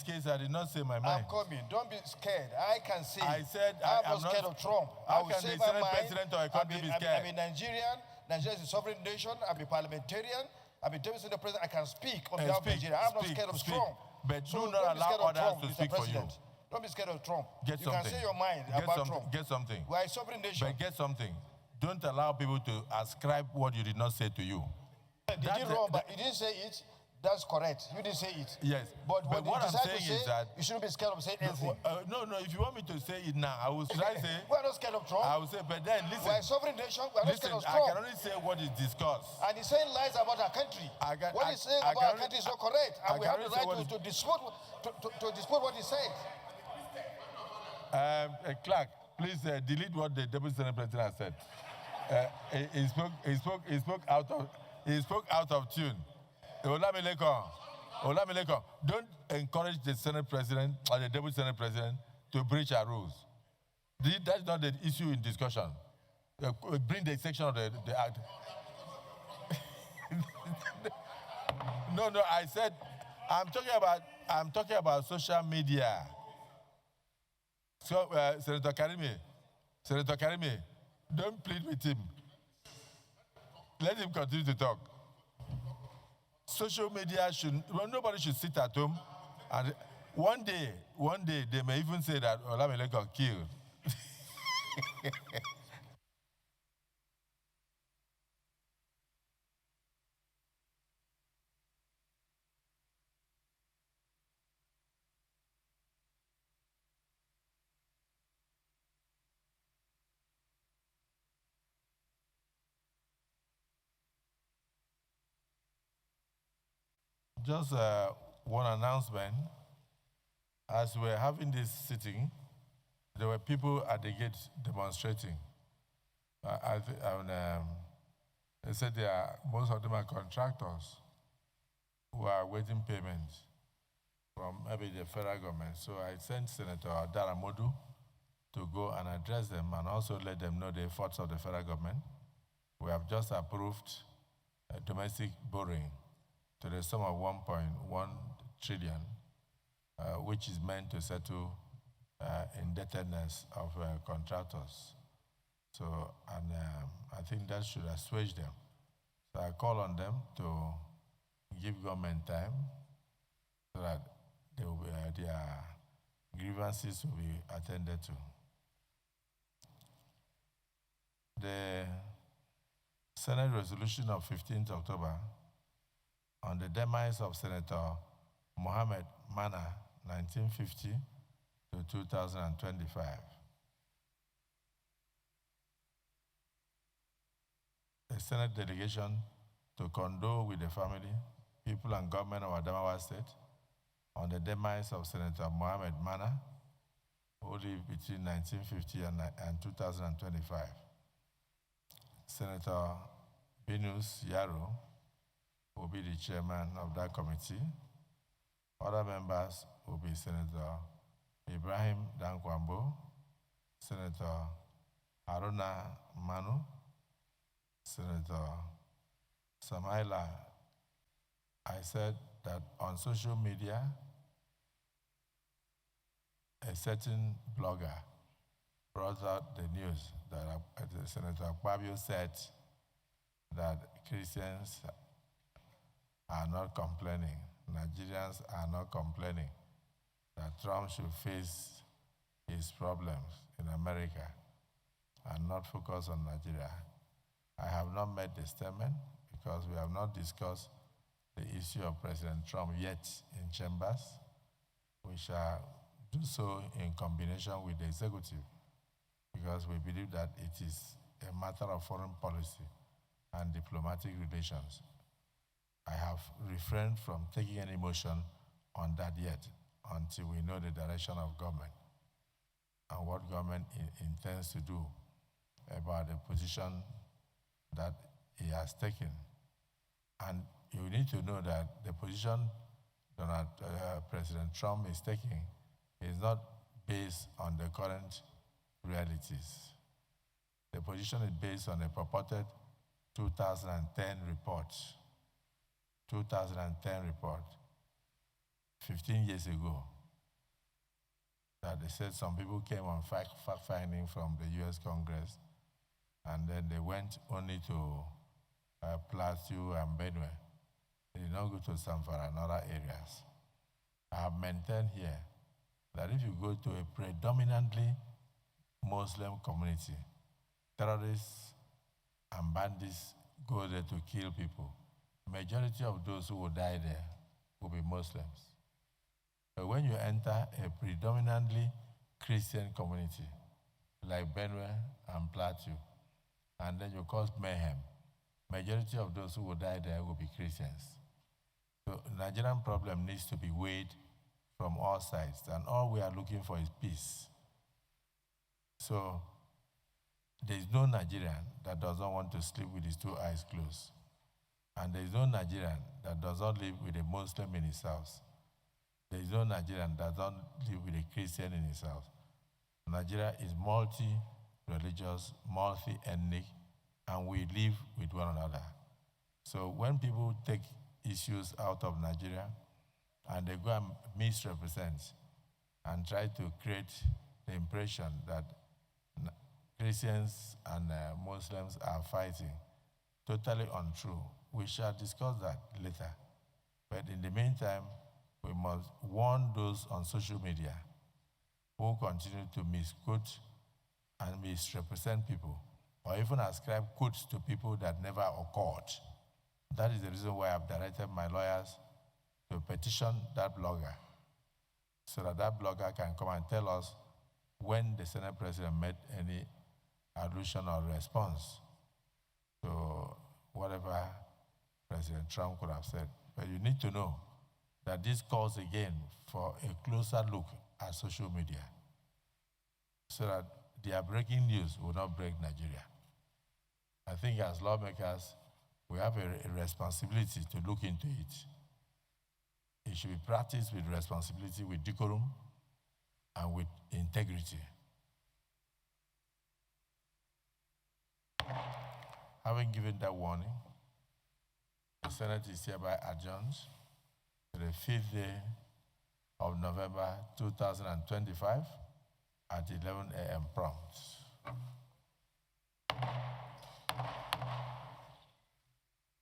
case, I did not say my mind. I'm coming. Don't be scared. I can say. I said I'm not scared of Trump. How can the Senate President of a country be scared? I'm a Nigerian. Nigeria is a sovereign nation. I'm a parliamentarian. I'm a deputy Senate President. I can speak on behalf of Nigeria. I'm not scared of Trump. But do not allow others to speak for you. Don't be scared of Trump. Get you something. can say your mind about Trump. Get something. We are a sovereign nation. But get something. Don't allow people to ascribe what you did not say to you. Did you wrong, but you didn't say it. That's correct. You didn't say it. Yes. But what I'm saying is that you shouldn't be scared of saying anything. No, if you want me to say it now, I will try to say. We're not scared of Trump. I will say, but then listen. We're a sovereign nation. We're not scared of Trump. I can only say what is discussed. And he's saying lies about our country. What he's saying about our country is not correct. And we have the right to dispute what he said. Clark, please delete what the Deputy Senate President has said. He spoke out of tune. Olamileko, don't encourage the Senate President or the Deputy Senate President to breach our rules. That's not the issue in discussion. Bring the section of the act. No, I said I'm talking about social media. So, Senator Karimi, don't plead with him. Let him continue to talk. Social media nobody should sit at home. And one day, they may even say that Olamileko killed. Just one announcement. As we're having this sitting, there were people at the gate demonstrating. They said most of them are contractors who are waiting payment from maybe the federal government. So I sent Senator Daramodu to go and address them and also let them know the efforts of the federal government. We have just approved domestic borrowing to the sum of 1.1 trillion, which is meant to settle indebtedness of contractors. So, I think that should assuage them. So I call on them to give government time so that their grievances will be attended to. The Senate resolution of 15th October on the demise of Senator Mohammed Mana, 1950 to 2025. A Senate delegation to condole with the family, people and government of Adamawa State on the demise of Senator Mohammed Mana, who lived between 1950 and 2025. Senator Binus Yaro will be the chairman of that committee. Other members will be Senator Ibrahim Dankwambo, Senator Haruna Manu, Senator Samaila. I said that on social media, a certain blogger brought out the news that Senator Akpabio said that Christians are not complaining, Nigerians are not complaining, that Trump should face his problems in America and not focus on Nigeria. I have not made the statement because we have not discussed the issue of President Trump yet in chambers. We shall do so in combination with the executive because we believe that it is a matter of foreign policy and diplomatic relations. I have refrained from taking any motion on that yet until we know the direction of government and what government intends to do about the position that he has taken. And you need to know that the position President Trump is taking is not based on the current realities. The position is based on a purported 2010 report. 15 years ago that they said some people came on fact-finding from the US Congress, and then they went only to Plateau and Benue. They did not go to Zamfara and other areas. I have maintained here that if you go to a predominantly Muslim community, terrorists and bandits go there to kill people. Majority of those who will die there will be Muslims. But when you enter a predominantly Christian community, like Benue and Plateau, and then you cause mayhem, majority of those who will die there will be Christians. So the Nigerian problem needs to be weighed from all sides, and all we are looking for is peace. So there is no Nigerian that does not want to sleep with his 2 eyes closed. And there is no Nigerian that does not live with a Muslim in his house. There is no Nigerian that does not live with a Christian in his house. Nigeria is multi-religious, multi-ethnic, and we live with one another. So when people take issues out of Nigeria and they go and misrepresent and try to create the impression that Christians and Muslims are fighting, totally untrue. We shall discuss that later. But in the meantime, we must warn those on social media who continue to misquote and misrepresent people, or even ascribe quotes to people that never occurred. That is the reason why I've directed my lawyers to petition that blogger, so that that blogger can come and tell us when the Senate President made any allusion or response to whatever President Trump could have said. But you need to know that this calls again for a closer look at social media, so that their breaking news will not break Nigeria. I think as lawmakers, we have a responsibility to look into it. It should be practiced with responsibility, with decorum, and with integrity. Having given that warning, the Senate is hereby adjourned to the 5th day of November 2025 at 11 a.m. prompt.